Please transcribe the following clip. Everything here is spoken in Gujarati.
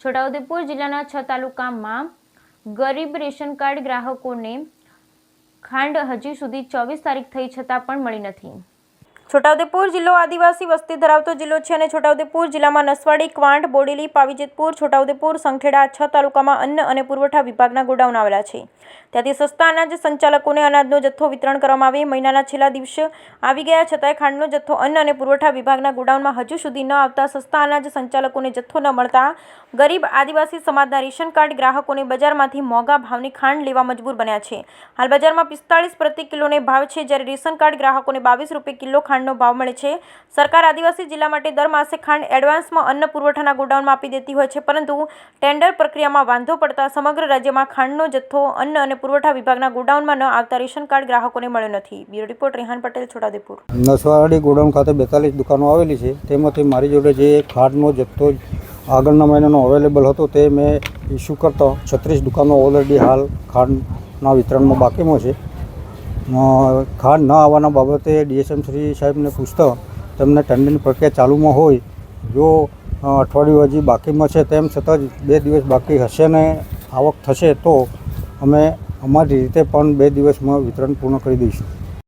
છોટાઉદેપુર જિલ્લાના 6 તાલુકામાં ગરીબ રેશન કાર્ડ ગ્રાહકોને ખાંડ હજી સુધી 24 તારીખ થઈ છતાં પણ મળી નથી। છોટાઉદેપુર જિલ્લો આદિવાસી વસ્તી ધરાવતો જિલ્લો છે અને છોટાઉદેપુર જિલ્લામાં નસવાડી, ક્વાંટ, બોડેલી, પાવીજેતપુર, છોટાઉદેપુર, સંખેડા 6 તાલુકામાં અન્ન અને પુરવઠા વિભાગના ગોડાઉન આવેલા છે। ત્યાંથી સસ્તા અનાજ સંચાલકોને અનાજનો જથ્થો વિતરણ કરવામાં આવે। મહિનાના છેલ્લા દિવસે આવી ગયા છતાંય ખાંડનો જથ્થો અન્ન અને પુરવઠા વિભાગના ગોડાઉનમાં હજુ સુધી ન આવતા સસ્તા અનાજ સંચાલકોને જથ્થો ન મળતા ગરીબ આદિવાસી સમાજના રેશન કાર્ડ ગ્રાહકોને બજારમાંથી મોંઘા ભાવની ખાંડ લેવા મજબૂર બન્યા છે। હાલ બજારમાં 45 પ્રતિ કિલોને ભાવ છે, જ્યારે રેશન કાર્ડ ગ્રાહકોને 22 રૂપિયા કિલો ખાંડનો ભાવ મળે છે। સરકાર આદિવાસી જિલ્લા માટે દર માસે ખાંડ એડવાન્સમાં અન્ન પુરવઠાના ગોડાઉનમાં આપી દેતી હોય છે, પરંતુ ટેન્ડર પ્રક્રિયામાં વાંધો પડતા સમગ્ર રાજ્યમાં ખાંડનો જથ્થો અન્ન અને પુરવઠા વિભાગના ગોડાઉનમાં ન આવતા રેશન કાર્ડ ગ્રાહકોને મળ્યો નથી। Bureau report Rehan Patel, Chhotaudepur. Naswadi godown ખાતે 42 દુકાનો આવેલી છે, તેમાંથી મારી જોડે જે ખાંડનો જથ્થો આગળના મહિનાનો અવેલેબલ હતો તે મેં ઇસ્યુ કરતો 36 દુકાનો ઓલરેડી હાલ ખાંડના વિતરણમાં બાકીમાં છે। ખાંડ ન આવવાના બાબતે ડીએસએમ શ્રી સાહેબને પૂછતા તેમને ટેન્ડરની પ્રક્રિયા ચાલુમાં હોય, જો અઠવાડિયું હજી બાકીમાં છે તેમ છતાં જ 2 દિવસ બાકી હશે ને આવક થશે તો અમે અમારી રીતે પણ 2 દિવસમાં વિતરણ પૂર્ણ કરી દઈશું।